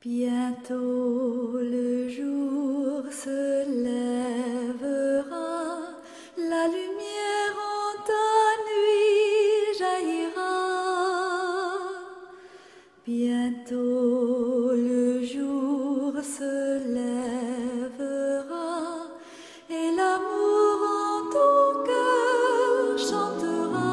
Bientôt le jour se lèvera, la lumière en ta nuit jaillira. Bientôt le jour se lèvera et l'amour en ton cœur chantera.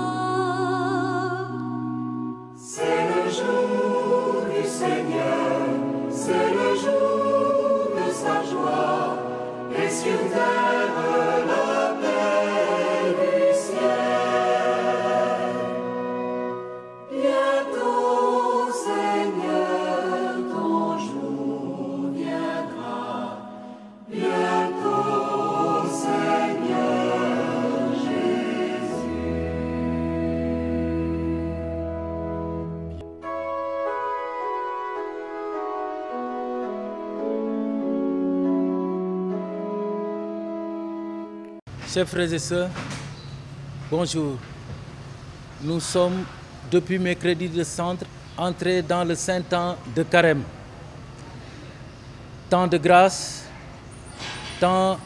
C'est le jour du Seigneur, c'est le jour de sa joie, et sur terre la paix du ciel. Bientôt, Seigneur, ton jour viendra. Bientôt, Seigneur Jésus. Chers frères et sœurs, bonjour. Nous sommes, depuis mercredi de centre, entrés dans le saint temps de Carême. Temps de grâce, temps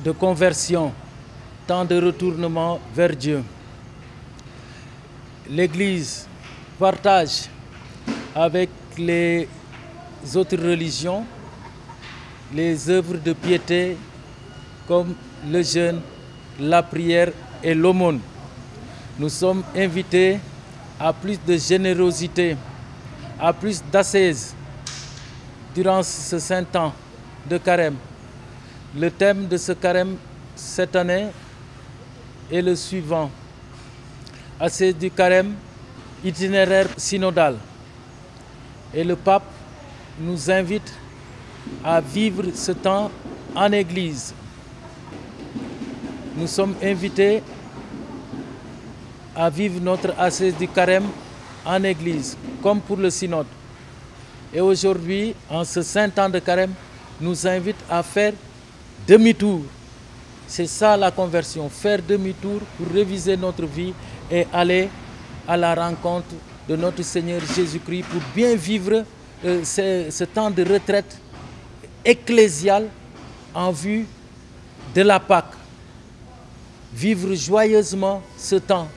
de conversion, temps de retournement vers Dieu. L'Église partage avec les autres religions les œuvres de piété comme le jeûne, la prière et l'aumône. Nous sommes invités à plus de générosité, à plus d'ascèse durant ce saint temps de Carême. Le thème de ce Carême cette année est le suivant: ascèse du Carême, itinéraire synodal. Et le pape nous invite à vivre ce temps en Église. Nous sommes invités à vivre notre ascèse du Carême en Église, comme pour le synode. Et aujourd'hui, en ce saint temps de Carême, nous invite à faire demi-tour. C'est ça la conversion, faire demi-tour pour réviser notre vie et aller à la rencontre de notre Seigneur Jésus-Christ pour bien vivre ce temps de retraite ecclésiale en vue de la Pâque. Vivre joyeusement ce temps,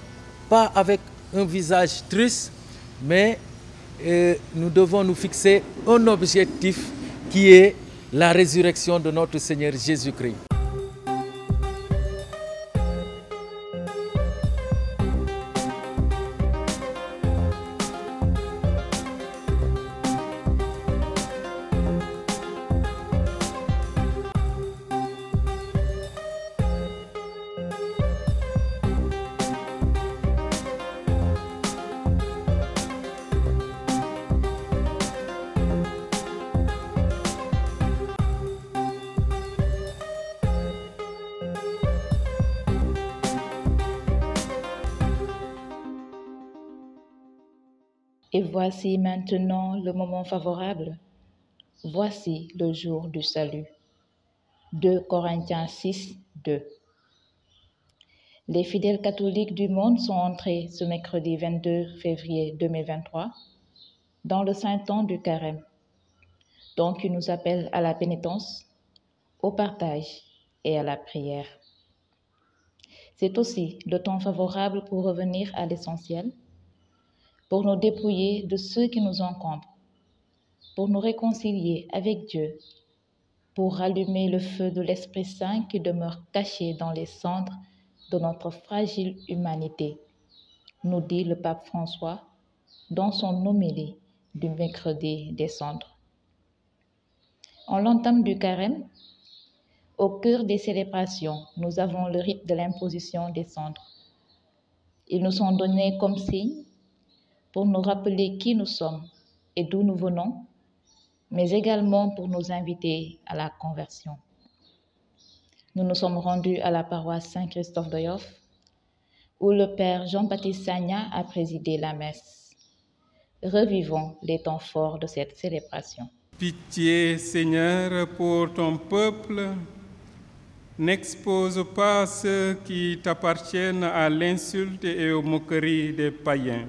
pas avec un visage triste, mais nous devons nous fixer un objectif qui est la résurrection de notre Seigneur Jésus-Christ. Et voici maintenant le moment favorable. Voici le jour du salut. 2 Corinthiens 6, 2. Les fidèles catholiques du monde sont entrés ce mercredi 22 février 2023 dans le saint temps du Carême. Donc il nous appelle à la pénitence, au partage et à la prière. C'est aussi le temps favorable pour revenir à l'essentiel, pour nous dépouiller de ceux qui nous encombrent, pour nous réconcilier avec Dieu, pour rallumer le feu de l'Esprit Saint qui demeure caché dans les cendres de notre fragile humanité, nous dit le pape François dans son homélie du mercredi des cendres. En l'entame du Carême, au cœur des célébrations, nous avons le rite de l'imposition des cendres. Ils nous sont donnés comme signe pour nous rappeler qui nous sommes et d'où nous venons, mais également pour nous inviter à la conversion. Nous nous sommes rendus à la paroisse Saint-Christophe de Yoff, où le Père Jean-Baptiste Sagna a présidé la messe. Revivons les temps forts de cette célébration. Pitié, Seigneur, pour ton peuple. N'expose pas ceux qui t'appartiennent à l'insulte et aux moqueries des païens.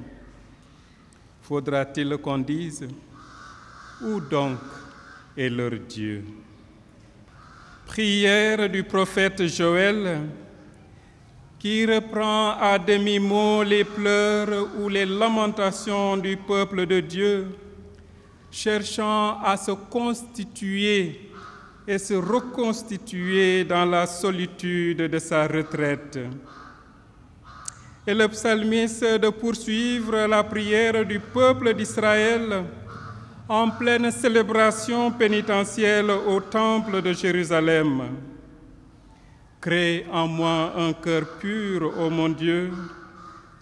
Faudra-t-il qu'on dise: Où donc est leur Dieu? Prière du prophète Joël qui reprend à demi-mot les pleurs ou les lamentations du peuple de Dieu, cherchant à se constituer et se reconstituer dans la solitude de sa retraite. Et le psalmiste de poursuivre la prière du peuple d'Israël en pleine célébration pénitentielle au temple de Jérusalem. Crée en moi un cœur pur, ô mon Dieu,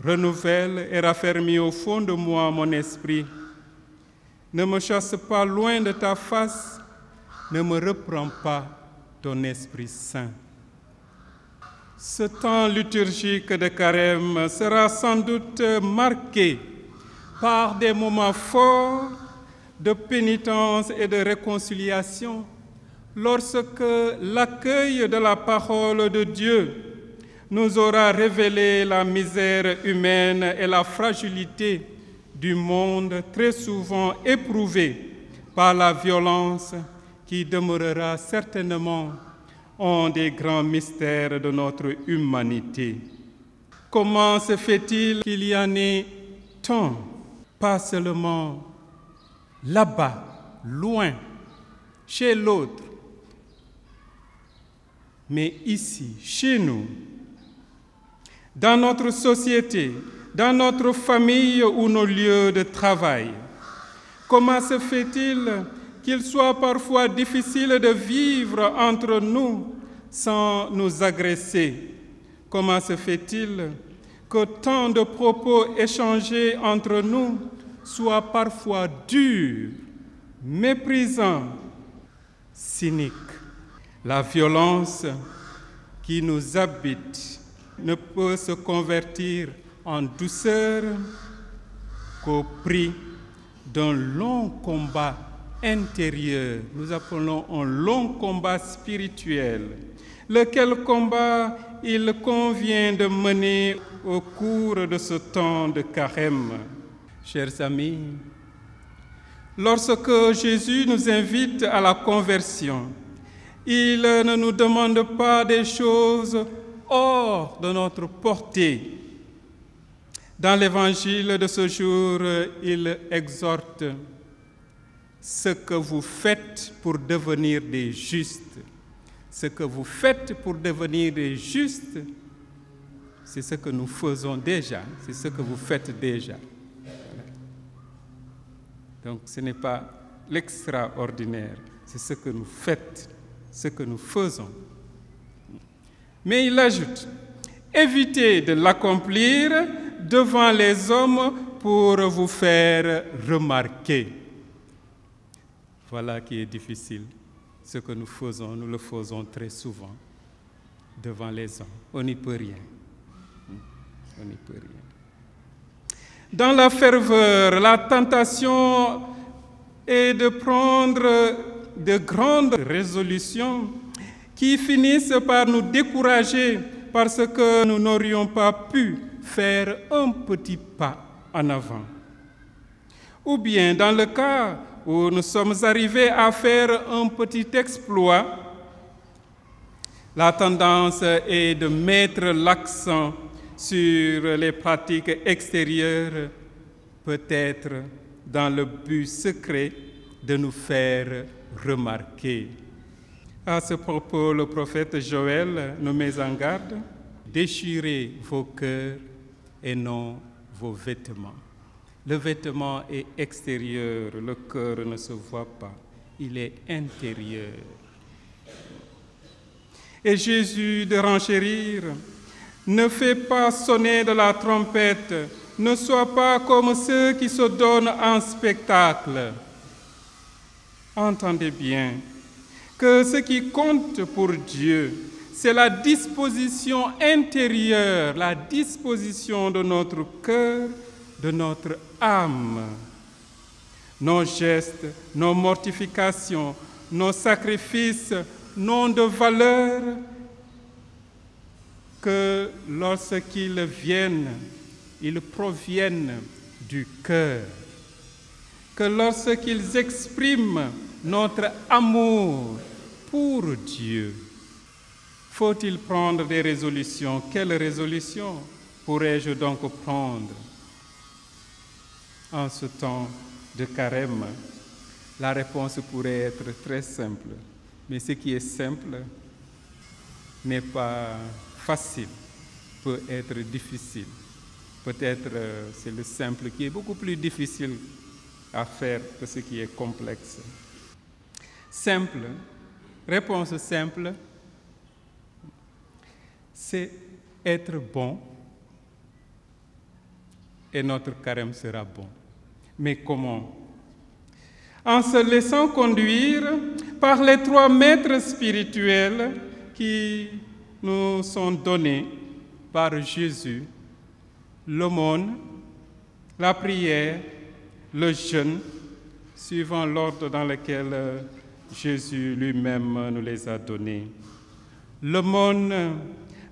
renouvelle et raffermis au fond de moi mon esprit. Ne me chasse pas loin de ta face, ne me reprends pas ton Esprit Saint. Ce temps liturgique de Carême sera sans doute marqué par des moments forts de pénitence et de réconciliation lorsque l'accueil de la parole de Dieu nous aura révélé la misère humaine et la fragilité du monde très souvent éprouvé par la violence qui demeurera certainement un des grands mystères de notre humanité. Comment se fait-il qu'il y en ait tant, pas seulement là-bas, loin, chez l'autre, mais ici, chez nous, dans notre société, dans notre famille ou nos lieux de travail? Comment se fait-il qu'il soit parfois difficile de vivre entre nous sans nous agresser? Comment se fait-il que tant de propos échangés entre nous soient parfois durs, méprisants, cyniques? La violence qui nous habite ne peut se convertir en douceur qu'au prix d'un long combat intérieur. Nous appelons un long combat spirituel, lequel combat il convient de mener au cours de ce temps de carême. Chers amis, lorsque Jésus nous invite à la conversion, il ne nous demande pas des choses hors de notre portée. Dans l'évangile de ce jour, il exhorte: ce que vous faites pour devenir des justes. Ce que vous faites pour devenir des justes, c'est ce que nous faisons déjà, c'est ce que vous faites déjà. Donc ce n'est pas l'extraordinaire, c'est ce que nous faites, ce que nous faisons. Mais il ajoute: évitez de l'accomplir devant les hommes pour vous faire remarquer. Voilà qui est difficile. Ce que nous faisons, nous le faisons très souvent devant les hommes. On n'y peut rien. On n'y peut rien. Dans la ferveur, la tentation est de prendre de grandes résolutions qui finissent par nous décourager parce que nous n'aurions pas pu faire un petit pas en avant. Ou bien, dans le cas où nous sommes arrivés à faire un petit exploit, la tendance est de mettre l'accent sur les pratiques extérieures, peut-être dans le but secret de nous faire remarquer. À ce propos, le prophète Joël nous met en garde: déchirez vos cœurs et non vos vêtements. Le vêtement est extérieur, le cœur ne se voit pas, il est intérieur. Et Jésus de renchérir: ne fais pas sonner de la trompette, ne sois pas comme ceux qui se donnent en spectacle. Entendez bien que ce qui compte pour Dieu, c'est la disposition intérieure, la disposition de notre cœur, de notre âme. Nos gestes, nos mortifications, nos sacrifices n'ont de valeur que lorsqu'ils viennent, ils proviennent du cœur. que lorsqu'ils expriment notre amour pour Dieu, faut-il prendre des résolutions? Quelles résolutions pourrais-je donc prendre en ce temps de carême? La réponse pourrait être très simple, mais ce qui est simple n'est pas facile, peut être difficile. Peut-être c'est le simple qui est beaucoup plus difficile à faire que ce qui est complexe. Simple, réponse simple, c'est être bon et notre carême sera bon. Mais comment? En se laissant conduire par les 3 maîtres spirituels qui nous sont donnés par Jésus, l'aumône, la prière, le jeûne, suivant l'ordre dans lequel Jésus lui-même nous les a donnés. L'aumône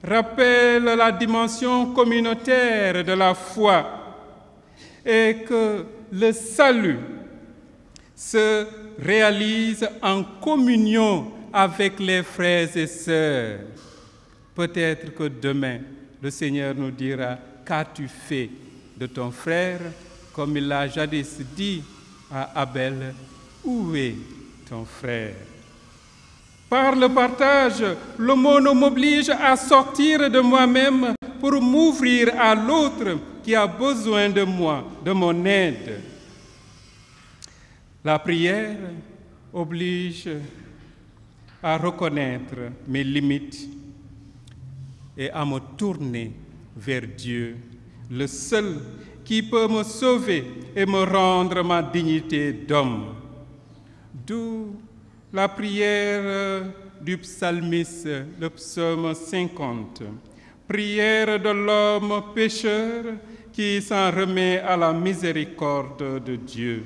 rappelle la dimension communautaire de la foi et que le salut se réalise en communion avec les frères et sœurs. Peut-être que demain, le Seigneur nous dira « Qu'as-tu fait de ton frère ?» comme il l'a jadis dit à Abel, « Où est ton frère ?» Par le partage, l'aumône m'oblige à sortir de moi-même pour m'ouvrir à l'autre qui a besoin de moi, de mon aide. La prière oblige à reconnaître mes limites et à me tourner vers Dieu, le seul qui peut me sauver et me rendre ma dignité d'homme. D'où la prière du psalmiste, le psaume 50, prière de l'homme pécheur qui s'en remet à la miséricorde de Dieu.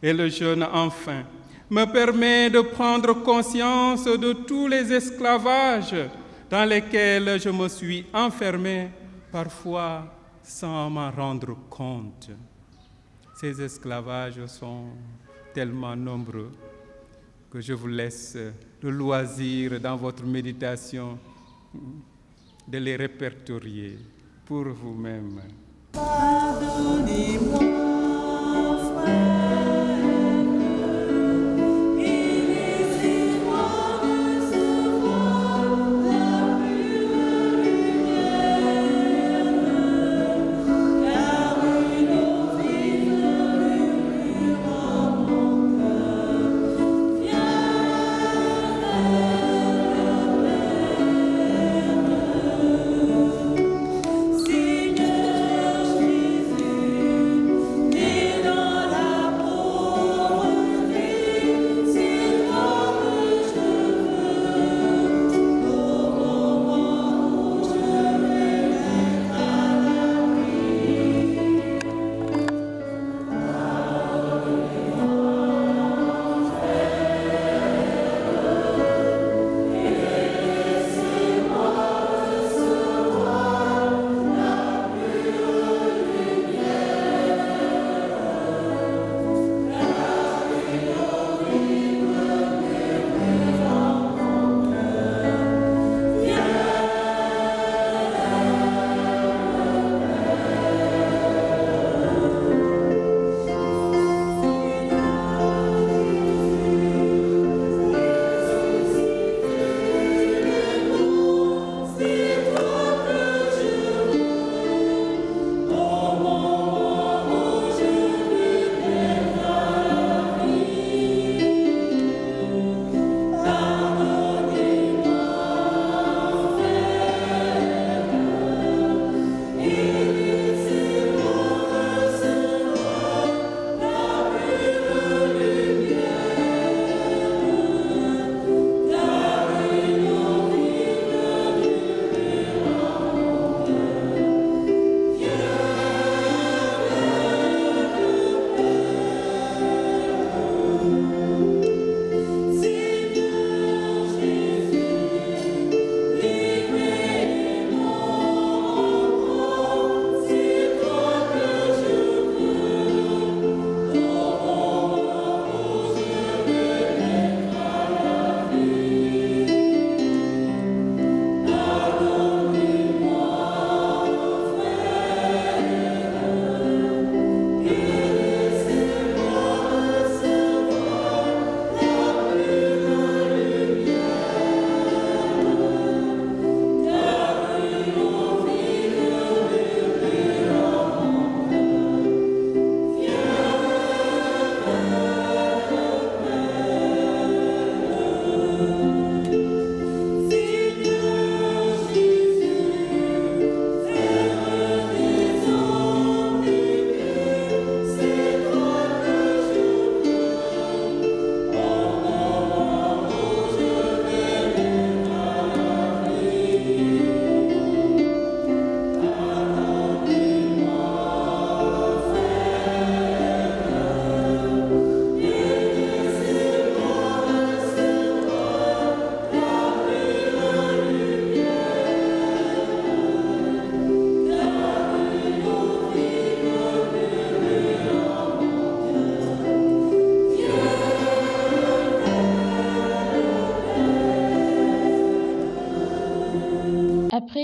Et le jeûne, enfin, me permet de prendre conscience de tous les esclavages dans lesquels je me suis enfermé, parfois sans m'en rendre compte. Ces esclavages sont tellement nombreux que je vous laisse le loisir dans votre méditation de les répertorier pour vous-même. Pardonnez-moi, frère.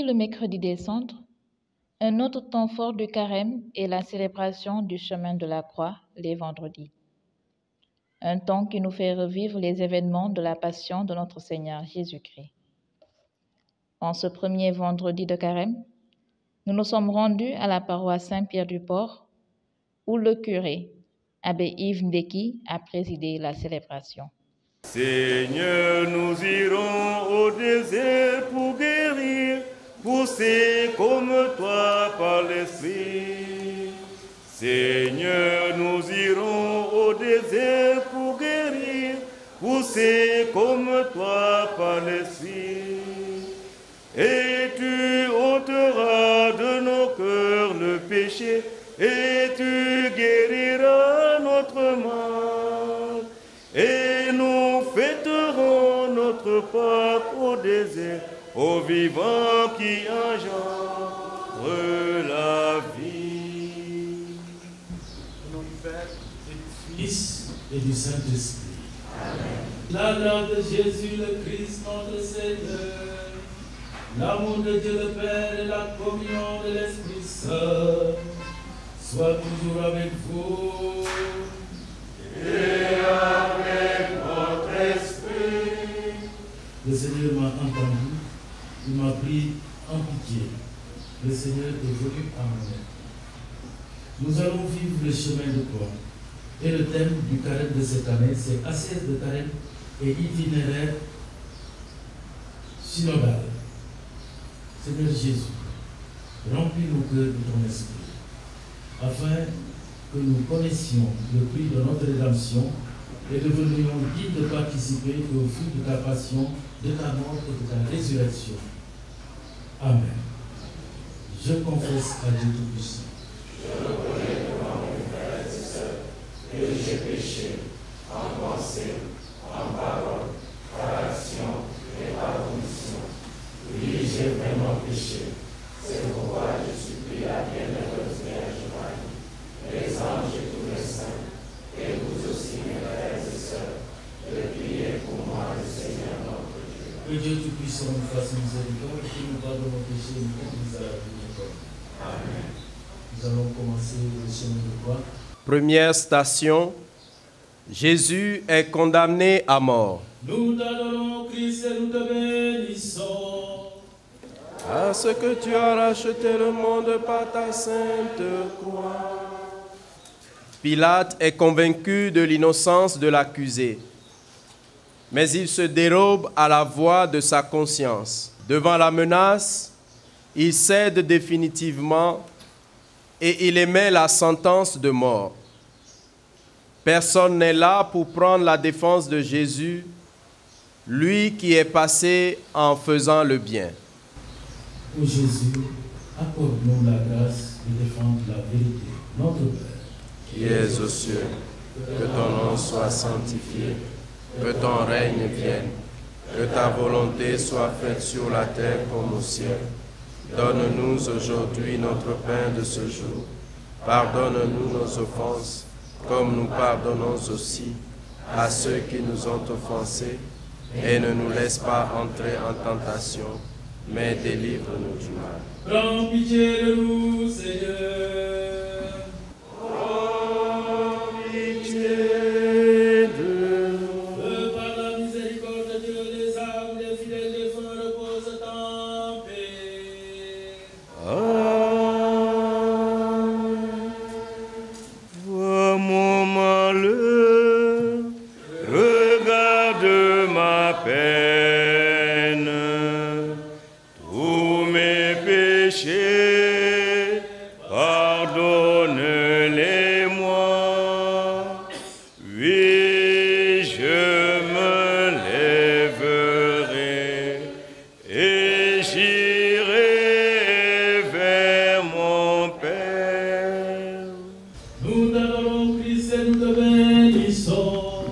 le mercredi des cendres, un autre temps fort du carême est la célébration du chemin de la croix les vendredis. Un temps qui nous fait revivre les événements de la passion de notre Seigneur Jésus-Christ. En ce premier vendredi de carême, nous nous sommes rendus à la paroisse Saint-Pierre-du-Port, où le curé, abbé Yves Ndeki, a présidé la célébration. Seigneur, nous irons au désert pour guérir, pousser comme toi par l'Esprit. Seigneur, nous irons au désert pour guérir, pousser comme toi par l'Esprit. Et tu ôteras de nos cœurs le péché, et tu guériras notre mal. Et nous fêterons notre Pâques au désert, au vivant qui engendre la vie. Au nom du Père et du Fils et du Saint-Esprit. Amen. La grâce de Jésus le Christ notre Seigneur, l'amour de Dieu le Père et la communion de l'Esprit Saint soient toujours avec vous. Et avec votre esprit. Le Seigneur m'a entendu, il m'a pris en pitié. Le Seigneur est venu à mon aide. Nous allons vivre le chemin de croix. Et le thème du carême de cette année, c'est ascèse de carême et itinéraire synodal. Seigneur Jésus, remplis nos cœurs de ton esprit, afin que nous connaissions le prix de notre rédemption et devenions dignes de participer au fruit de ta passion, de ta mort et de ta résurrection. Amen. Je confesse à Dieu Tout-Puissant. Je reconnais devant mon frère et sœur que j'ai péché en pensée, en parole, par action et par omission. Oui, j'ai vraiment péché. C'est pourquoi je supplie la bienheureuse Vierge Marie, les anges et tous les saints, et vous aussi, mes frères et sœurs, de prier pour moi, le Seigneur notre Dieu. Que Dieu Tout-Puissant nous fasse miséricorde, qu'il nous pardonne nos péchés et nous conduise à la vie éternelle. Amen. Nous allons commencer le chemin de croix. Première station, Jésus est condamné à mort. Nous t'adorons, Christ, et nous te bénissons. Parce que tu as racheté le monde par ta sainte croix. Pilate est convaincu de l'innocence de l'accusé, mais il se dérobe à la voix de sa conscience. Devant la menace, il cède définitivement et il émet la sentence de mort. Personne n'est là pour prendre la défense de Jésus, lui qui est passé en faisant le bien. Ô Jésus, accorde-nous la grâce de défendre la vérité, notre Père. Qui es aux cieux, que ton nom soit sanctifié, que ton règne vienne, que ta volonté soit faite sur la terre comme au ciel. Donne-nous aujourd'hui notre pain de ce jour. Pardonne-nous nos offenses, comme nous pardonnons aussi à ceux qui nous ont offensés, et ne nous laisse pas entrer en tentation, mais délivre-nous du mal. Prends pitié de nous, Seigneur. Prends pitié de nous. Que par la miséricorde de Dieu, les âmes des fidèles défunts reposent en paix. Vois mon malheur, regarde ma peine, tous mes péchés, pardonne-les-moi. Oui, je me lèverai et j'irai vers mon Père. Nous t'adorons, Christ, et nous te bénissons.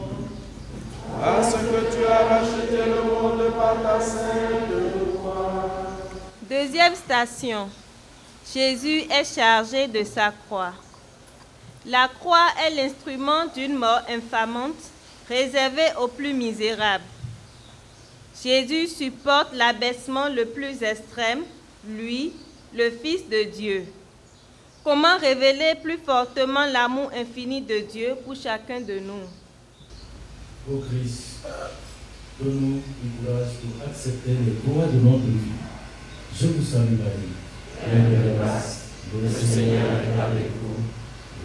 Parce que tu as racheté le monde par ta sainte croix. Deuxième station. Jésus est chargé de sa croix. La croix est l'instrument d'une mort infamante réservée aux plus misérables. Jésus supporte l'abaissement le plus extrême lui, le Fils de Dieu. Comment révéler plus fortement l'amour infini de Dieu pour chacun de nous? Ô Christ, donne-nous du courage pour accepter les lois de notre vie. Je vous salue Marie, pleine de grâce, le Seigneur est avec vous.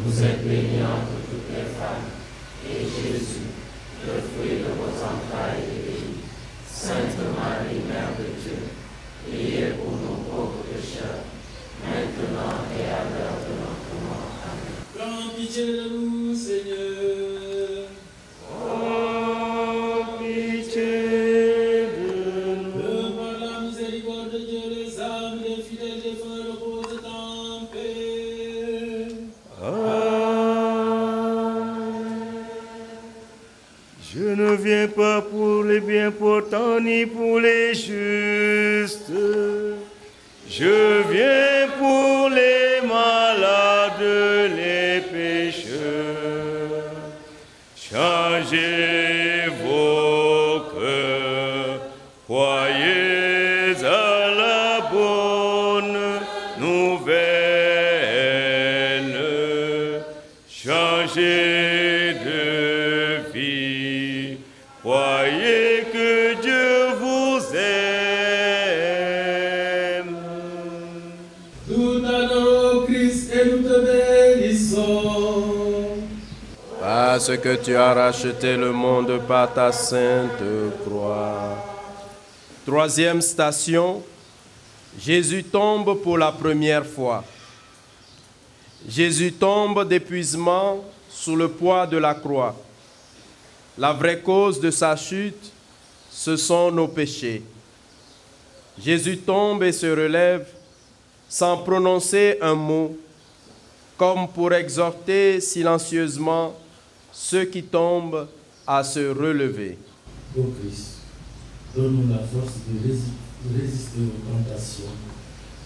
Vous êtes bénie entre toutes les femmes, et Jésus, le fruit de vos entrailles, est béni. Sainte Marie, Mère de Dieu, priez pour nous pauvres pécheurs, maintenant et à l'heure de notre mort. Amen. Prends pitié de nous, Seigneur. Oh, pitié de nous. Que par la miséricorde de Dieu, les âmes des fidèles défunts reposent en paix. Je ne viens pas pour les bien portants ni pour les justes. Je viens pour les malades, les pécheurs. Changez vos cœurs, croyez à la bonne nouvelle. Changez de vie, croyez que Dieu vous aime. Nous t'adorons, Christ, et nous te bénissons. Parce que tu as racheté le monde par ta sainte croix. Troisième station, Jésus tombe pour la première fois. Jésus tombe d'épuisement sous le poids de la croix. La vraie cause de sa chute, ce sont nos péchés. Jésus tombe et se relève sans prononcer un mot, comme pour exhorter silencieusement ceux qui tombent à se relever. Ô Christ, donne-nous la force de résister aux tentations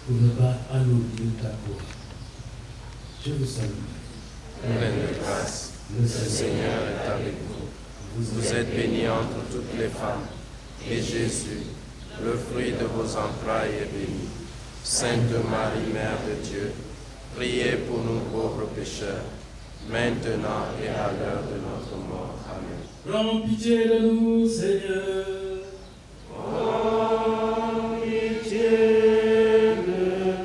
pour ne pas alourdir ta croix. Je vous salue. Pleine de grâce, le Seigneur est avec vous. Vous êtes bénie entre toutes les femmes, et Jésus, le fruit de vos entrailles, est béni. Sainte Marie, Mère de Dieu, priez pour nous pauvres pécheurs, maintenant et à l'heure de notre mort. Amen. Prends pitié de nous, Seigneur. Oh, pitié de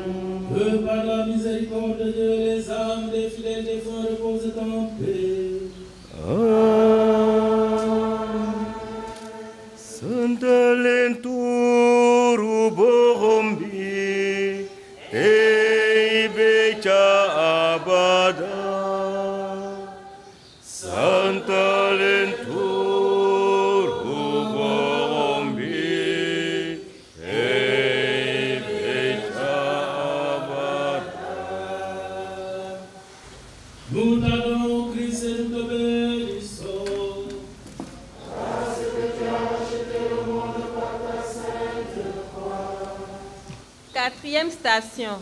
nous. Que par la miséricorde de Dieu, les âmes des fidèles défunts reposent en paix. Santa lenturu borombi, Becha abada. Santa lenturu borombi, Becha abada. Nous t'adorons, Christ, et nous te bénissons. Quatrième station.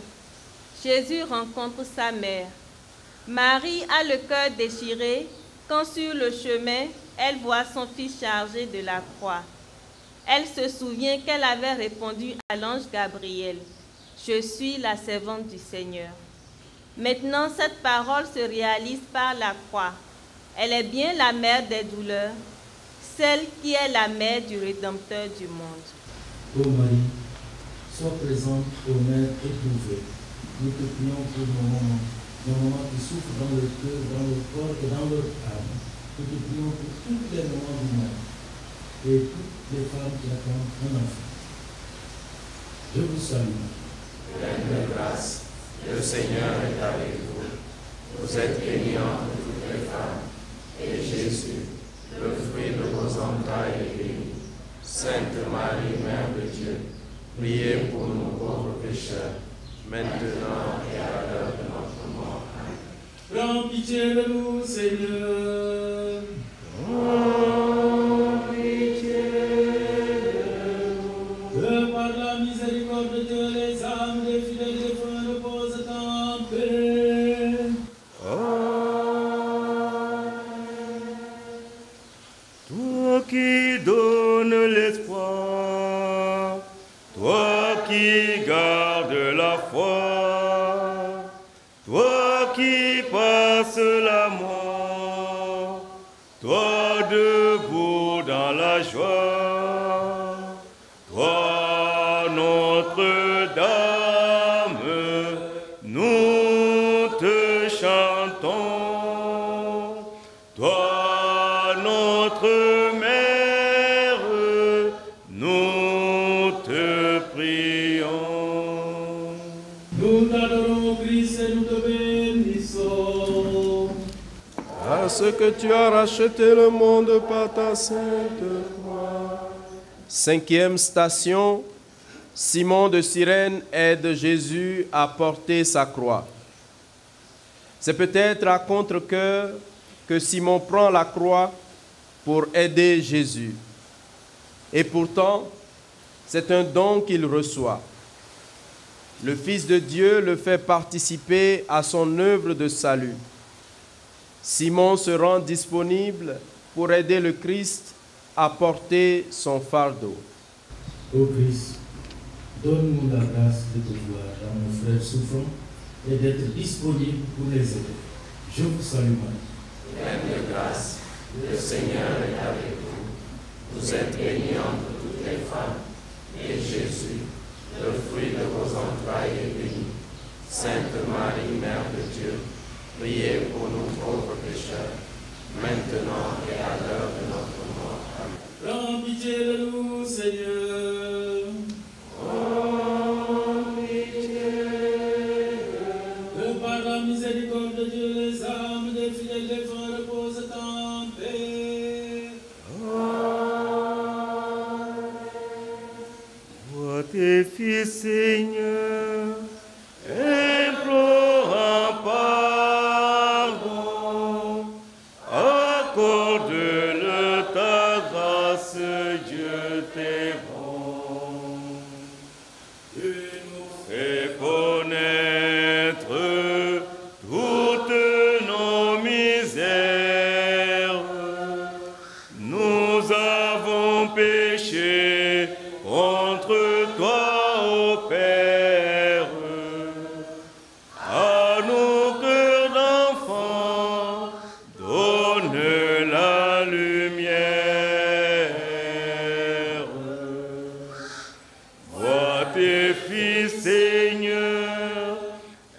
Jésus rencontre sa mère. Marie a le cœur déchiré quand sur le chemin, elle voit son fils chargé de la croix. Elle se souvient qu'elle avait répondu à l'ange Gabriel, « Je suis la servante du Seigneur ». Maintenant, cette parole se réalise par la croix. Elle est bien la mère des douleurs, celle qui est la mère du Rédempteur du monde. Ô Marie, sois présente aux mères éprouvées. Nous te prions pour nos mamans qui souffrent dans le cœur, dans le corps et dans leur âme. Nous te prions pour toutes les mamans du monde et toutes les femmes qui attendent un enfant. Je vous salue. Pleine de grâce, le Seigneur est avec vous. Vous êtes bénie entre toutes les femmes, et Jésus, le fruit de vos entrailles, est béni. Sainte Marie, Mère de Dieu, priez pour nous pauvres pécheurs, maintenant et à l'heure de notre mort. Amen. Prends pitié de nous, Seigneur. Oh, pitié de nous. Que par la miséricorde de Dieu, les âmes des fidèles défunts reposent en paix. Toi qui donnes l'espoir, toi qui gardes debout dans la joie. Toi, Notre-Dame, nous te chantons. Toi, notre mère, nous te prions. Nous t'adorons, Christ, et nous te bénissons. Parce que tu as racheté le monde par ta sainte croix. 5e station, Simon de Cyrène aide Jésus à porter sa croix. C'est peut-être à contre-cœur que Simon prend la croix pour aider Jésus. Et pourtant, c'est un don qu'il reçoit. Le Fils de Dieu le fait participer à son œuvre de salut. Simon se rend disponible pour aider le Christ à porter son fardeau. Ô Christ, donne-nous la grâce de te voir dans mon frère souffrant et d'être disponible pour les aider. Je vous salue, Marie. Pleine de grâce, le Seigneur est avec vous. Vous êtes bénie entre toutes les femmes, et Jésus, le fruit de vos entrailles, est béni. Sainte Marie, Mère de Dieu, priez pour nous pauvres pécheurs, maintenant et à l'heure de notre mort. Amen. Prends pitié de nous, Seigneur. Que par la miséricorde de Dieu, les âmes des fidèles défunts reposent en paix. Vois tes fils, Seigneur, implorant pardon, accorde-le ta grâce, Dieu t'est bon. Tu nous fais connaître toutes nos misères. Nous avons péché contre toi, ô Père. À nos cœurs d'enfants, donne la lumière. Vois tes fils, Seigneur,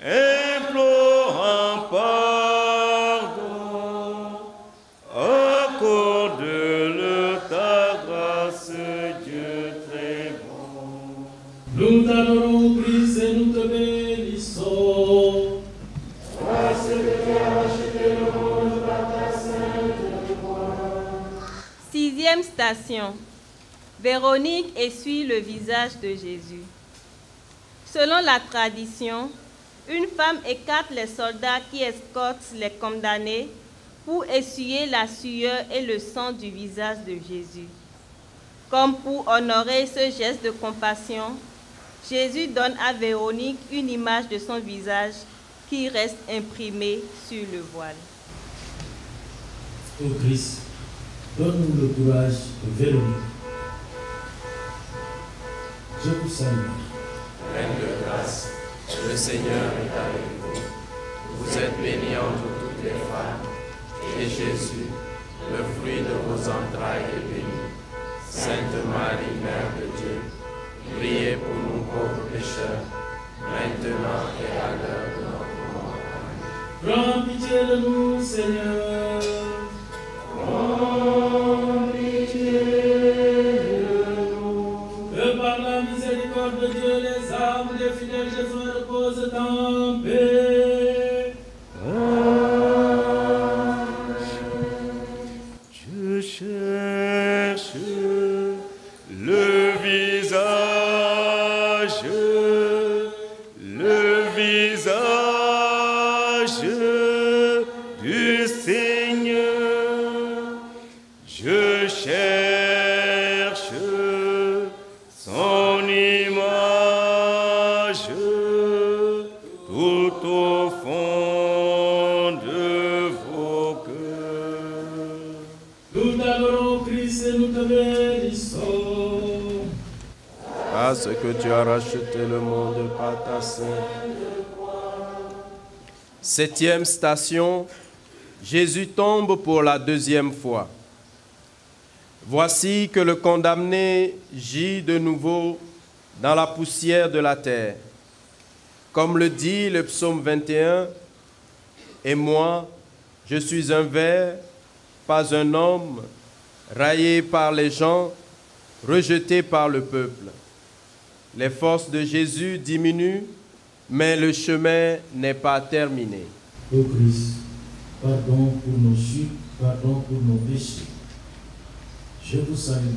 implorant pardon. Accorde-le ta grâce, Dieu très bon. Nous t'adorons, Christ, et nous te bénissons. Grâce que tu as racheté le monde par ta sainte croix. 6e station. Véronique essuie le visage de Jésus. Selon la tradition, une femme écarte les soldats qui escortent les condamnés pour essuyer la sueur et le sang du visage de Jésus. Comme pour honorer ce geste de compassion, Jésus donne à Véronique une image de son visage qui reste imprimée sur le voile. Ô Christ, donne-nous le courage de Véronique. Je vous salue. Pleine de grâce, le Seigneur est avec vous. Vous êtes bénie entre toutes les femmes, et Jésus, le fruit de vos entrailles, est béni. Sainte Marie, Mère de Dieu, priez pour nous pauvres pécheurs, maintenant et à l'heure de notre mort. Amen. Prends pitié de nous, Seigneur. Que par la miséricorde de Dieu, les âmes des fidèles défunts reposent en paix. Je cherche le visage du Seigneur. Je cherche son image tout au fond de vos cœurs. Nous t'adorons, Christ, et nous te bénissons. Parce que tu as racheté le monde par ta sainte croix. 7e station, Jésus tombe pour la 2e fois. Voici que le condamné gît de nouveau dans la poussière de la terre. Comme le dit le psaume 21, « Et moi, je suis un ver, pas un homme, raillé par les gens, rejeté par le peuple. » Les forces de Jésus diminuent, mais le chemin n'est pas terminé. Ô Christ, pardon pour nos chutes, pardon pour nos péchés. Je vous salue,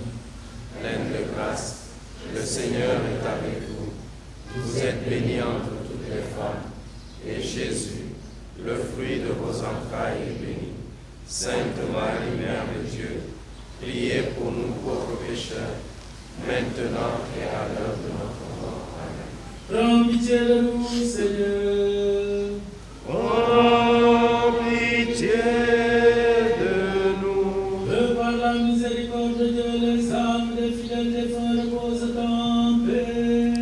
Pleine de grâce, le Seigneur est avec vous. Vous êtes bénie entre toutes les femmes, et Jésus, le fruit de vos entrailles, est béni. Sainte Marie, Mère de Dieu, priez pour nous pauvres pécheurs, maintenant et à l'heure de notre mort. Amen. prends pitié de nous, Seigneur. Oh, pitié de nous. Que par la miséricorde de Dieu, les âmes des fidèles défunts reposent en paix.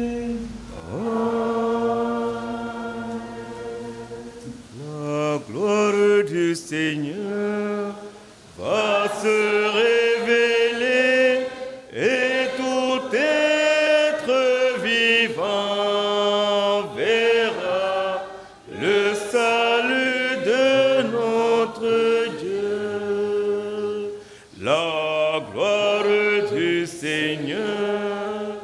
La gloire du Seigneur va se révéler et tout être vivant verra le salut de notre Dieu. La gloire du Seigneur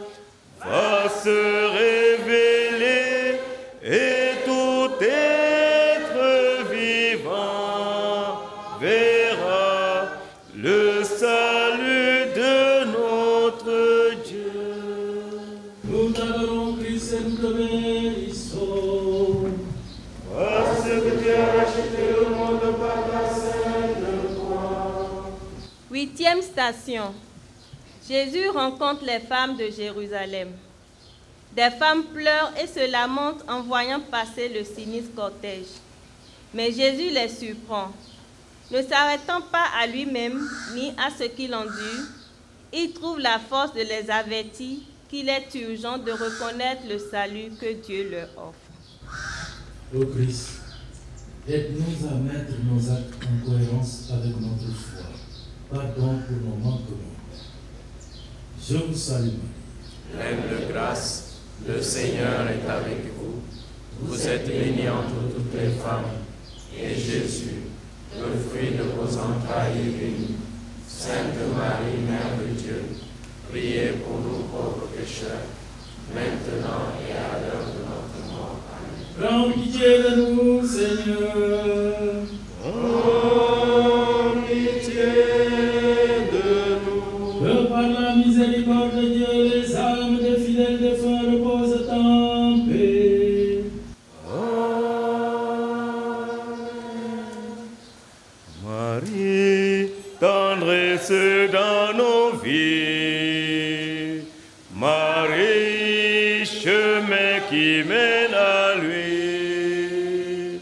va se révéler et tout être vivant verra le salut de notre Dieu. Nous t'adorons, Christ, et nous te bénissons. Parce que tu as racheté le monde par ta sainte croix. 8e station. Jésus rencontre les femmes de Jérusalem. Des femmes pleurent et se lamentent en voyant passer le sinistre cortège. Mais Jésus les surprend. Ne s'arrêtant pas à lui-même ni à ce qu'il endure, il trouve la force de les avertir qu'il est urgent de reconnaître le salut que Dieu leur offre. Ô Christ, aide-nous à mettre nos actes en cohérence avec notre foi. Pardon pour nos manquements. Je vous salue, Marie. Pleine de grâce, le Seigneur est avec vous. Vous êtes bénie entre toutes les femmes, et Jésus, le fruit de vos entrailles, est béni. Sainte Marie, Mère de Dieu, priez pour nous pauvres pécheurs, maintenant et à l'heure de notre mort. Amen. Prends pitié de nous, Seigneur. Oh, pitié de nous. Que par la miséricorde de Dieu, les âmes des fidèles défunts reposent en paix. Marie, tendresse dans nos vies. Marie, chemin qui mène à lui.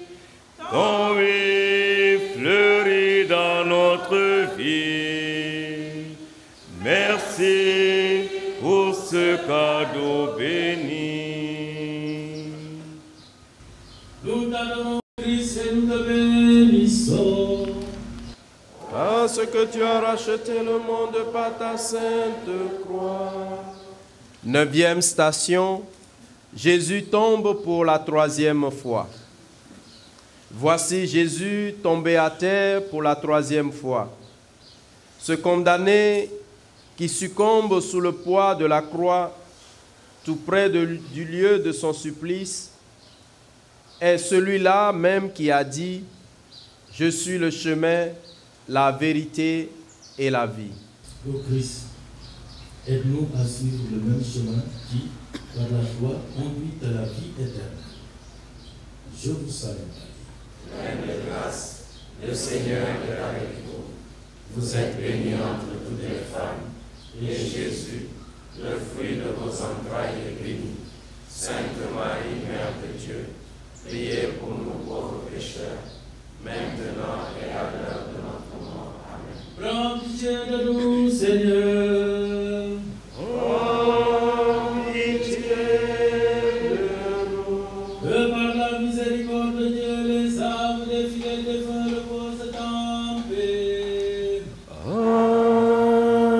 Ton oui fleurit dans notre vie. Merci pour ce cadeau béni. Nous t'adorons, Christ, et nous te bénissons. Parce que tu as racheté le monde par ta sainte croix. 9e station, Jésus tombe pour la 3e fois. Voici Jésus tombé à terre pour la 3e fois. Ce condamné qui succombe sous le poids de la croix, tout près du lieu de son supplice, est celui-là même qui a dit « Je suis le chemin, la vérité et la vie. » Ô Christ, aide-nous à suivre le même chemin qui, par la foi, conduit à la vie éternelle. Je vous salue, Marie. Pleine de grâce, le Seigneur est avec vous. Vous êtes bénie entre toutes les femmes, et Jésus, le fruit de vos entrailles, est béni. Sainte Marie, Mère de Dieu, priez pour nous pauvres pécheurs, maintenant et à l'heure de notre mort. Amen. Prends pitié de nous, Seigneur. Oh, pitié de nous. Que par la miséricorde de Dieu, les âmes des fidèles défunts reposent en paix. Amen.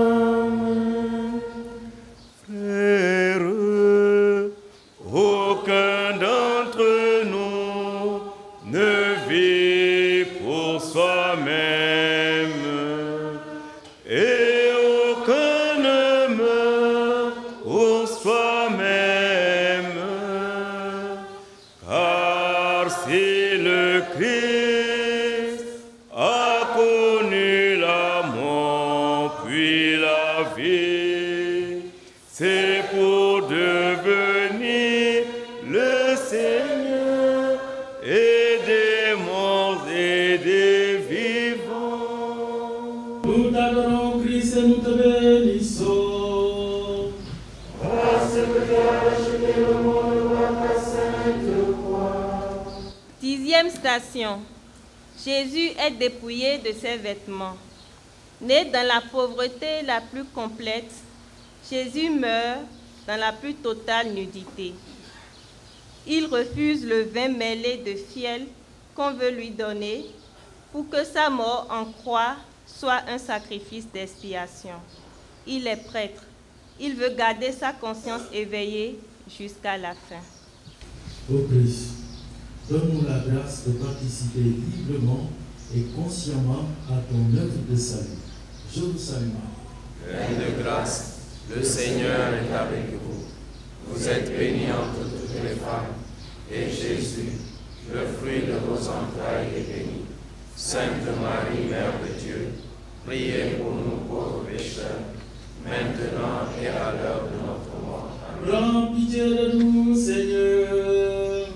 puis la vie. C'est pour devenir le Seigneur et des morts et des vivants. Nous t'adorons, Christ, et nous te bénissons. Parce que tu as racheté le monde par ta sainte croix. 10e station. Jésus est dépouillé de ses vêtements. Né dans la pauvreté la plus complète, Jésus meurt dans la plus totale nudité. Il refuse le vin mêlé de fiel qu'on veut lui donner pour que sa mort en croix soit un sacrifice d'expiation. Il est prêtre. Il veut garder sa conscience éveillée jusqu'à la fin. Ô Christ, donne-nous la grâce de participer librement et consciemment à ton œuvre de salut. Je vous salue, Marie. Pleine de grâce, le Seigneur est avec vous. Vous êtes bénie entre toutes les femmes, et Jésus, le fruit de vos entrailles, est béni. Sainte Marie, Mère de Dieu, priez pour nous pauvres pécheurs, maintenant et à l'heure de notre mort. Amen. Prends pitié de nous, Seigneur.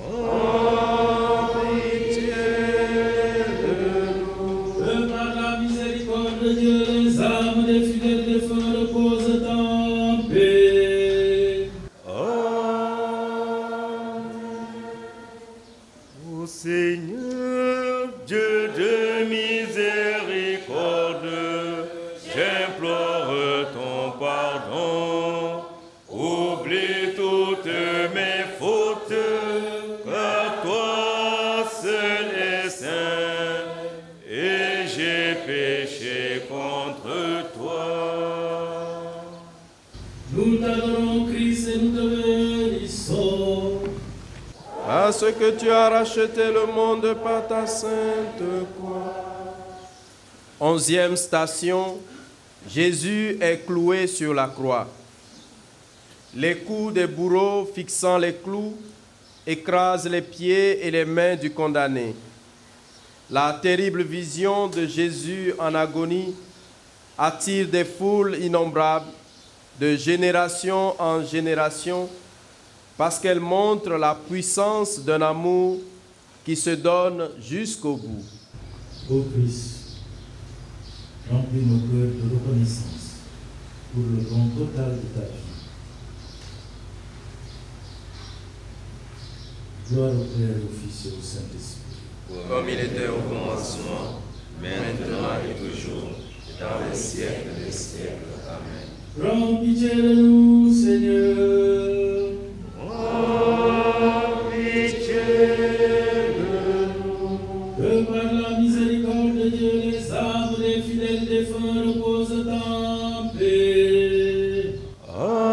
Oh, pitié de nous. Que par la miséricorde de Dieu, les âmes des fidèles défunts reposent en paix. Ô Seigneur, Dieu de miséricorde, j'implore ton pardon. Oublie toutes mes fautes, car toi seul est saint, et j'ai péché contre toi. Nous t'adorons, Christ, et nous te bénissons. Parce que tu as racheté le monde par ta sainte croix. 11e station, Jésus est cloué sur la croix. Les coups des bourreaux fixant les clous écrasent les pieds et les mains du condamné. La terrible vision de Jésus en agonie attire des foules innombrables de génération en génération parce qu'elle montre la puissance d'un amour qui se donne jusqu'au bout. Ô Christ, remplis nos cœurs de reconnaissance pour le don total de ta vie. Gloire au Père, au Fils et au Saint-Esprit. Comme il était au commencement, maintenant et toujours, dans les siècles des siècles. Amen. Prends pitié de nous, Seigneur. Oh, pitié de nous. Que par la miséricorde de Dieu, les âmes des fidèles défunts reposent en paix. Amen.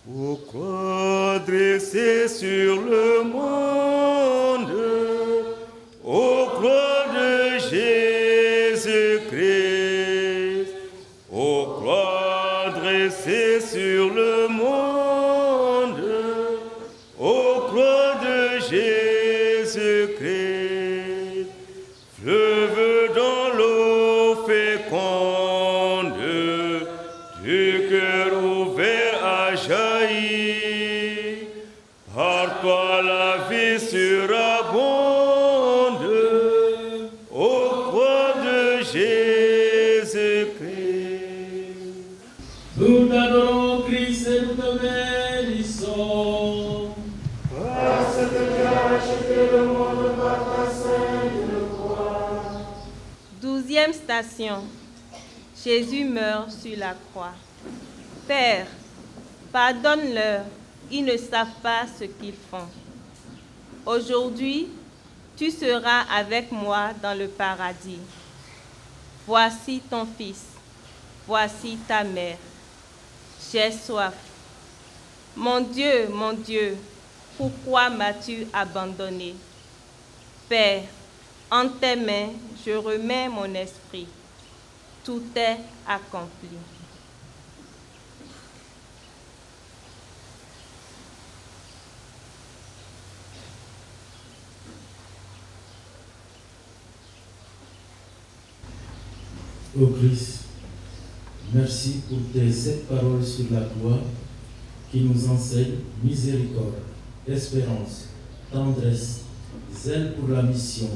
Ô croix dressée sur le monde, ô croix de Jésus-Christ, ô croix dressée sur le monde, ô croix de Jésus-Christ, fleuve dans l'eau féconde, du cœur ouvert a jailli, par toi la vie surabonde, ô croix de Jésus-Christ. Nous t'adorons, Christ, et nous te bénissons. Parce que tu as racheté le monde par ta sainte croix. 12e station. Jésus meurt sur la croix. Père, pardonne-leur, ils ne savent pas ce qu'ils font. Aujourd'hui, tu seras avec moi dans le paradis. Voici ton fils, voici ta mère. J'ai soif. Mon Dieu, pourquoi m'as-tu abandonné? Père, en tes mains, je remets mon esprit. Tout est accompli. Ô Christ, merci pour tes 7 paroles sur la croix qui nous enseignent miséricorde, espérance, tendresse, zèle pour la mission,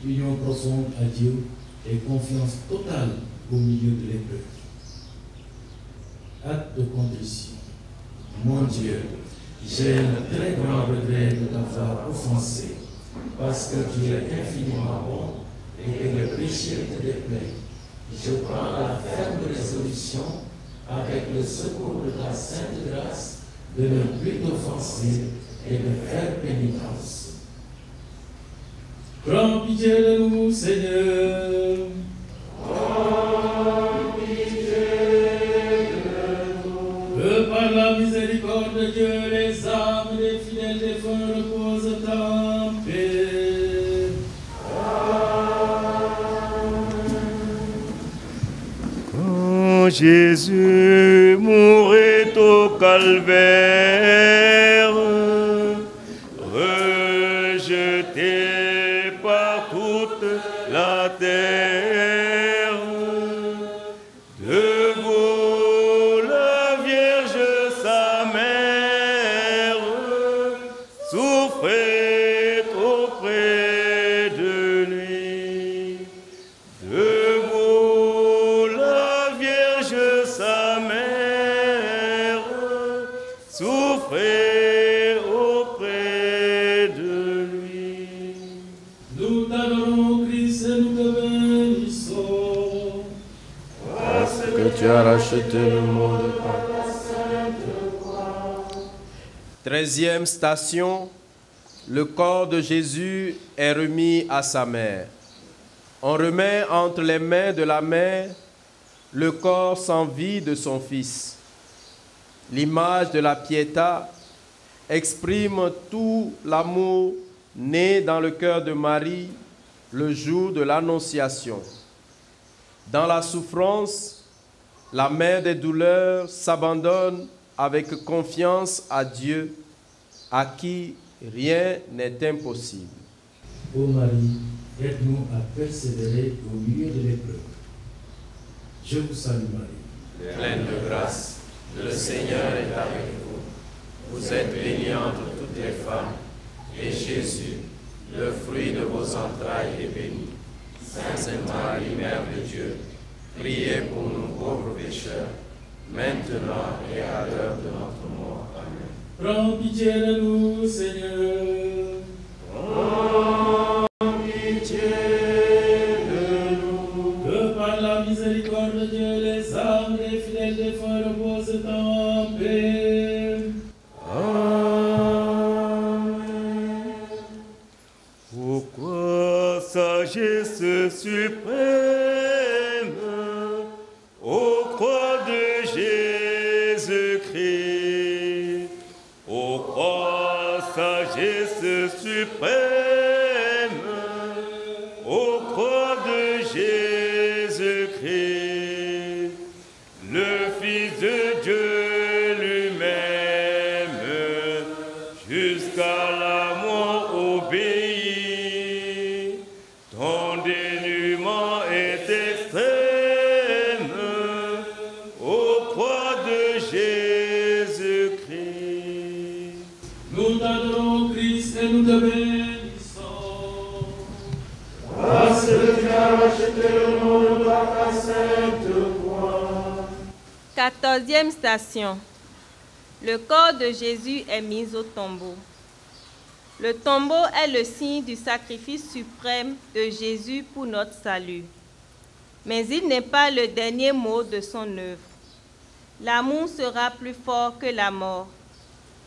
union profonde à Dieu et confiance totale au milieu de l'épreuve. Acte de contrition. Mon Dieu, j'ai un très grand regret de t'avoir offensé, parce que tu es infiniment bon et que le péché te déplaît. Je prends la ferme résolution, avec le secours de ta sainte grâce, de ne plus t'offenser et de faire pénitence. Prends pitié de nous, Seigneur. Prends pitié de nous. Que par la miséricorde de Dieu, les âmes des fidèles défunts reposent en paix. Quand Jésus mourait au calvaire, rejeté par toute la terre, debout la Vierge sa mère souffrait auprès de lui. Debout la Vierge sa mère souffrait auprès de lui. Nous t'adorons, Christ, et nous te bénissons. Parce que tu as racheté le monde par ta sainte croix. 13e station, le corps de Jésus est remis à sa mère. On remet entre les mains de la mère le corps sans vie de son fils. L'image de la Pietà exprime tout l'amour né dans le cœur de Marie le jour de l'Annonciation. Dans la souffrance, la mère des douleurs s'abandonne avec confiance à Dieu, à qui rien n'est impossible. Ô Marie, aide-nous à persévérer au milieu de l'épreuve. Je vous salue Marie. Pleine de grâce, le Seigneur est avec vous. Vous êtes bénie entre toutes les femmes, et Jésus, le fruit de vos entrailles, est béni. Sainte Marie, Mère de Dieu, priez pour nous pauvres pécheurs, maintenant et à l'heure de notre mort. Amen. Prends pitié de nous, Seigneur. Prends pitié de nous. Que par la miséricorde de Dieu, les âmes des fidèles défunts reposent en paix. Amen. Pourquoi sagesse suprême, ô croix de Jésus-Christ, ô croix sagesse suprême, ô croix de Jésus-Christ, le Fils de Dieu lui-même, jusqu'à la mort obéit. Ton dénuement est extrême, ô croix de Jésus-Christ. Nous t'adorons, Christ, et nous te bénissons. Parce que tu as racheté le monde par ta sainte croix. 14e station. Le corps de Jésus est mis au tombeau. Le tombeau est le signe du sacrifice suprême de Jésus pour notre salut. Mais il n'est pas le dernier mot de son œuvre. L'amour sera plus fort que la mort.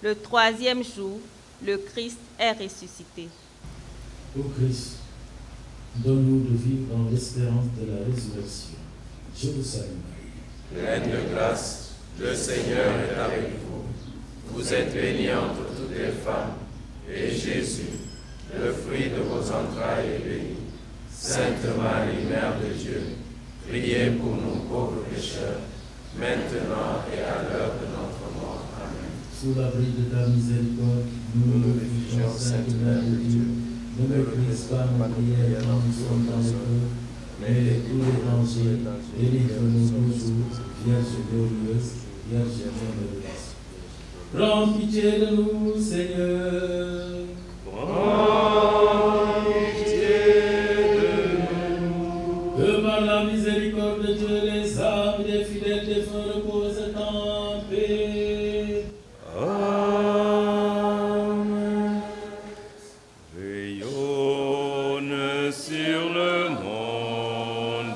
Le 3e jour, le Christ est ressuscité. Ô Christ, donne-nous de vivre dans l'espérance de la résurrection. Je vous salue Marie. Pleine de grâce, le Seigneur est avec vous. Vous êtes bénie entre toutes les femmes, et Jésus, le fruit de vos entrailles, est béni. Sainte Marie, Mère de Dieu, priez pour nous pauvres pécheurs, maintenant et à l'heure de notre mort. Amen. Sous l'abri de ta miséricorde, nous nous réfugions, Sainte Mère de Dieu. Ne méprise pas nos prières quand nous sommes dans le feu, mais de tous les dangers, délivre-nous toujours, Vierge glorieuse, Vierge bienheureuse. Prends pitié de nous, Seigneur. Prends pitié de nous. Que par la miséricorde de Dieu, les âmes des fidèles défunts reposent en paix. Amen. Rayonne sur le monde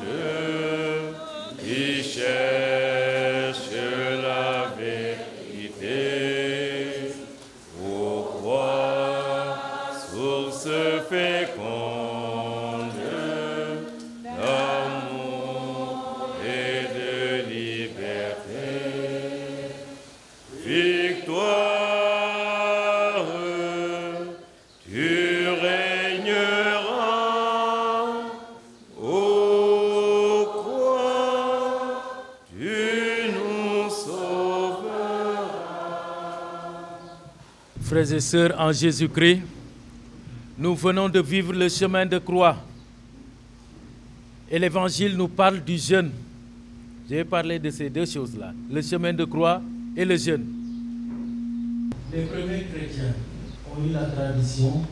qui cherche la vérité. Ô croix, source féconde d'amour et de liberté. Victoire, tu régneras. Ô croix, tu nous sauveras. Frères et sœurs en Jésus-Christ, nous venons de vivre le chemin de croix. Et l'Évangile nous parle du jeûne. Je vais parler de ces deux choses-là, le chemin de croix et le jeûne. Les premiers chrétiens ont eu la tradition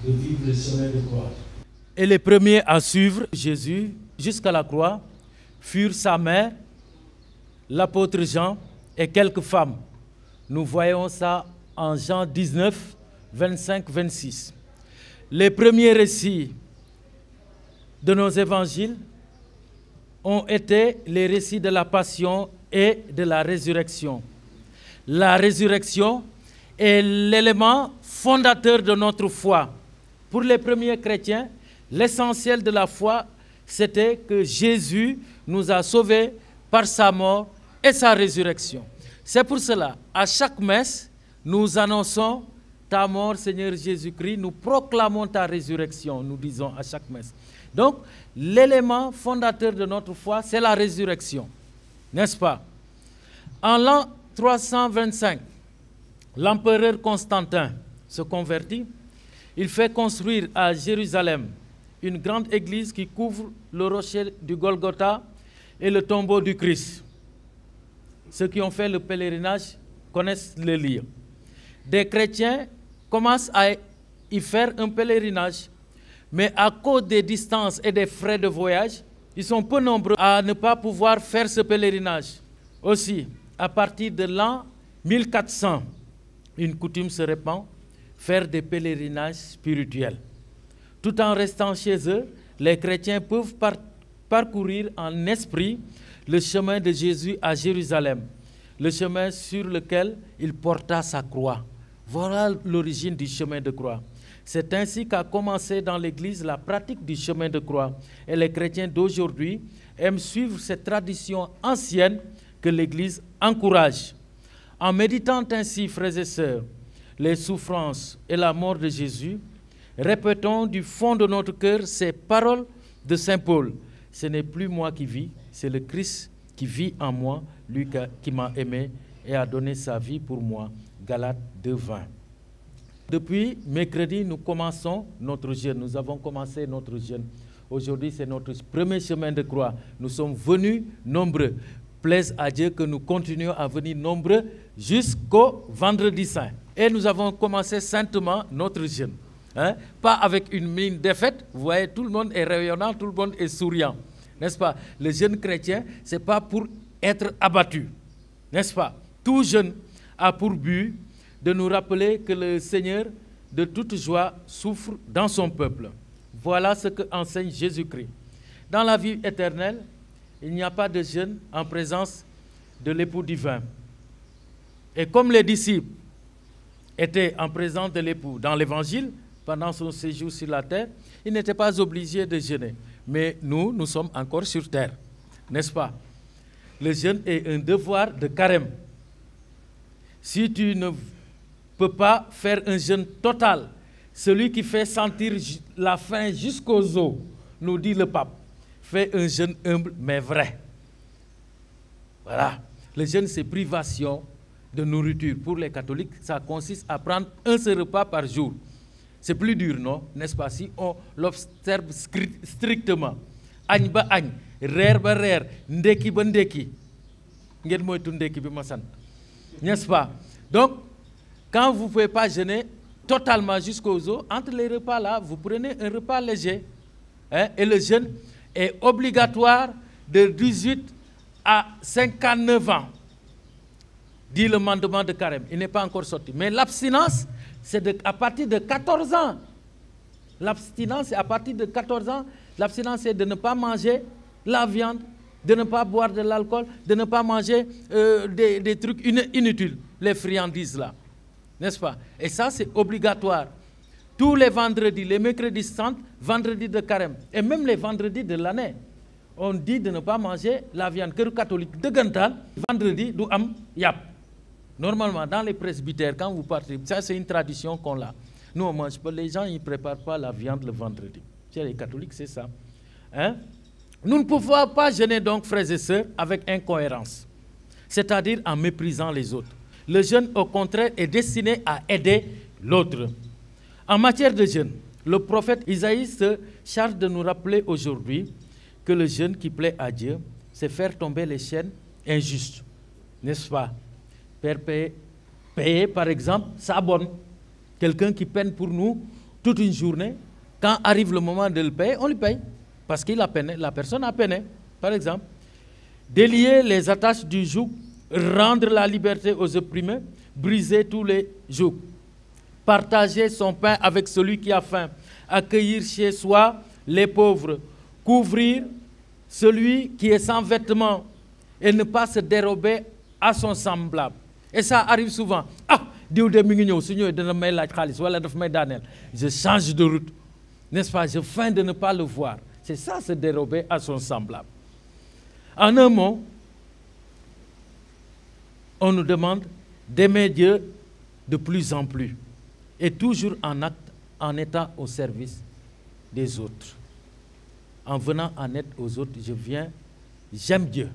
de vivre le chemin de croix. Et les premiers à suivre Jésus jusqu'à la croix furent sa mère, l'apôtre Jean et quelques femmes. Nous voyons ça en Jean 19, 25-26. Les premiers récits de nos évangiles ont été les récits de la passion et de la résurrection. La résurrection est l'élément fondateur de notre foi. Pour les premiers chrétiens, l'essentiel de la foi, c'était que Jésus nous a sauvés par sa mort et sa résurrection. C'est pour cela, à chaque messe, nous annonçons ta mort, Seigneur Jésus-Christ, nous proclamons ta résurrection, nous disons à chaque messe. Donc, l'élément fondateur de notre foi, c'est la résurrection, n'est-ce pas? En l'an 325, l'empereur Constantin se convertit. Il fait construire à Jérusalem une grande église qui couvre le rocher du Golgotha et le tombeau du Christ. Ceux qui ont fait le pèlerinage connaissent le lieu. Des chrétiens commencent à y faire un pèlerinage, mais à cause des distances et des frais de voyage, ils sont peu nombreux à ne pas pouvoir faire ce pèlerinage. Aussi, à partir de l'an 1400, une coutume se répand, faire des pèlerinages spirituels. Tout en restant chez eux, les chrétiens peuvent parcourir en esprit le chemin de Jésus à Jérusalem, le chemin sur lequel il porta sa croix. Voilà l'origine du chemin de croix. C'est ainsi qu'a commencé dans l'Église la pratique du chemin de croix. Et les chrétiens d'aujourd'hui aiment suivre cette tradition ancienne que l'Église encourage. En méditant ainsi, frères et sœurs, les souffrances et la mort de Jésus, répétons du fond de notre cœur ces paroles de saint Paul. Ce n'est plus moi qui vis, c'est le Christ qui vit en moi, lui qui m'a aimé et a donné sa vie pour moi. Galates 2:20. Depuis mercredi, nous commençons notre jeûne. Nous avons commencé notre jeûne. Aujourd'hui, c'est notre premier chemin de croix. Nous sommes venus nombreux. Plaise à Dieu que nous continuons à venir nombreux jusqu'au vendredi saint. Et nous avons commencé saintement notre jeûne. Pas avec une mine défaite. Vous voyez, tout le monde est rayonnant, tout le monde est souriant. N'est-ce pas? Le jeûne chrétien, ce n'est pas pour être abattu. N'est-ce pas? Tout jeûne a pour but de nous rappeler que le Seigneur de toute joie souffre dans son peuple. Voilà ce que enseigne Jésus-Christ. Dans la vie éternelle, il n'y a pas de jeûne en présence de l'époux divin. Et comme les disciples étaient en présence de l'époux dans l'Évangile, pendant son séjour sur la terre, ils n'étaient pas obligés de jeûner. Mais nous sommes encore sur terre, n'est-ce pas? Le jeûne est un devoir de carême. Si tu ne peux pas faire un jeûne total, celui qui fait sentir la faim jusqu'aux os, nous dit le pape, fait un jeûne humble mais vrai. Voilà. Le jeûne, c'est privation de nourriture. Pour les catholiques, ça consiste à prendre un seul repas par jour. C'est plus dur, non? N'est-ce pas? Si on l'observe strictement. añ ba añ reer ba reer ndekki ba ndekki ngeen moytu ndekki bi ma sant, n'est-ce pas? Donc quand vous ne pouvez pas jeûner totalement jusqu'aux os, entre les repas là, vous prenez un repas léger, hein, et le jeûne est obligatoire de 18 à 59 ans, dit le mandement de Carême. Il n'est pas encore sorti. Mais l'abstinence, c'est à partir de 14 ans. L'abstinence, c'est à partir de 14 ans. L'abstinence, c'est de ne pas manger la viande, de ne pas boire de l'alcool, de ne pas manger des trucs inutiles, les friandises là. N'est-ce pas? Et ça, c'est obligatoire. Tous les vendredis, les mercredis saints, vendredis de Carême, et même les vendredis de l'année, on dit de ne pas manger la viande. Que le catholique de Gantan, vendredi, du am yap. Normalement, dans les presbytères, quand vous partez, ça c'est une tradition qu'on a. Nous, on mange pas, les gens ils ne préparent pas la viande le vendredi. Chez les catholiques, c'est ça. Hein? Nous ne pouvons pas jeûner donc, frères et sœurs, avec incohérence, c'est-à-dire en méprisant les autres. Le jeûne, au contraire, est destiné à aider l'autre. En matière de jeûne, le prophète Isaïe se charge de nous rappeler aujourd'hui que le jeûne qui plaît à Dieu, c'est faire tomber les chaînes injustes, n'est-ce pas? Payer, par exemple, s'abonne. Quelqu'un qui peine pour nous toute une journée, quand arrive le moment de le payer, on le paye. Parce qu'il a peiné, la personne a peiné, par exemple. Délier les attaches du joug, rendre la liberté aux opprimés, briser tous les jougs. Partager son pain avec celui qui a faim, accueillir chez soi les pauvres, couvrir celui qui est sans vêtements et ne pas se dérober à son semblable. Et ça arrive souvent. Ah, je change de route. N'est-ce pas? Je feins de ne pas le voir. C'est ça, se dérober à son semblable. En un mot, on nous demande d'aimer Dieu de plus en plus et toujours en étant au service des autres. En venant en aide aux autres, j'aime Dieu.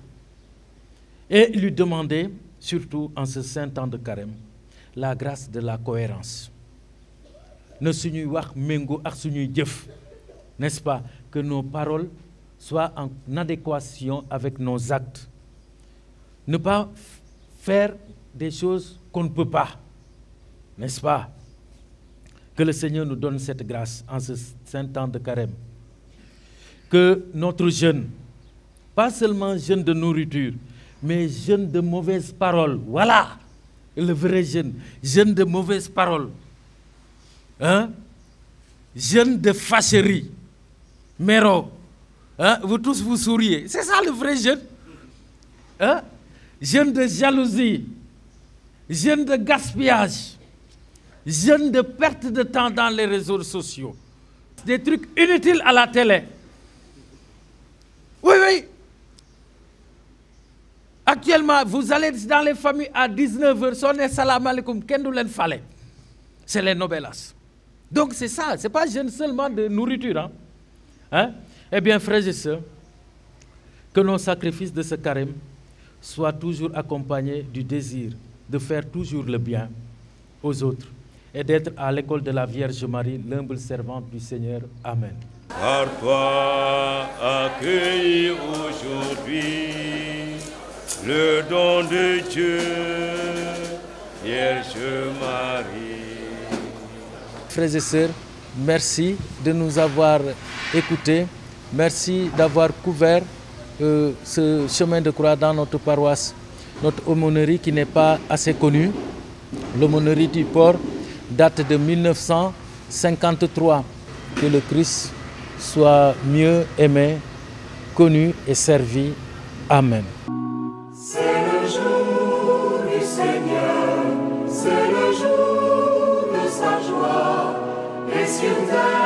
Et lui demander, surtout en ce saint temps de Carême, la grâce de la cohérence. Ne suñuy wax mengo ak suñuy jëf, n'est-ce pas? Que nos paroles soient en adéquation avec nos actes. Ne pas faire des choses qu'on ne peut pas, n'est-ce pas? Que le Seigneur nous donne cette grâce en ce saint temps de Carême. Que notre jeûne, pas seulement jeûne de nourriture, mais jeûne de mauvaises paroles. Voilà le vrai jeûne. Jeûne de mauvaises paroles. Hein? Jeûne de fâcherie. Méro. Hein? Vous tous vous souriez. C'est ça le vrai jeûne. Hein? Jeûne de jalousie. Jeûne de gaspillage. Jeûne de perte de temps dans les réseaux sociaux. Des trucs inutiles à la télé. Oui, oui. Actuellement, vous allez dans les familles à 19h, sonnez salam alaikum, kendoulen fale. C'est les nobelas. Donc c'est ça, c'est pas jeûne seulement de nourriture. Hein? Hein? Eh bien, frères et sœurs, que nos sacrifices de ce carême soient toujours accompagnés du désir de faire toujours le bien aux autres et d'être à l'école de la Vierge Marie, l'humble servante du Seigneur. Amen. Par toi accueillis aujourd'hui le don de Dieu, Vierge Marie. Frères et sœurs, merci de nous avoir écoutés. Merci d'avoir couvert ce chemin de croix dans notre paroisse, notre aumônerie qui n'est pas assez connue. L'aumônerie du port date de 1953. Que le Christ soit mieux aimé, connu et servi. Amen. C'est le jour du Seigneur, c'est le jour de sa joie, et sur terre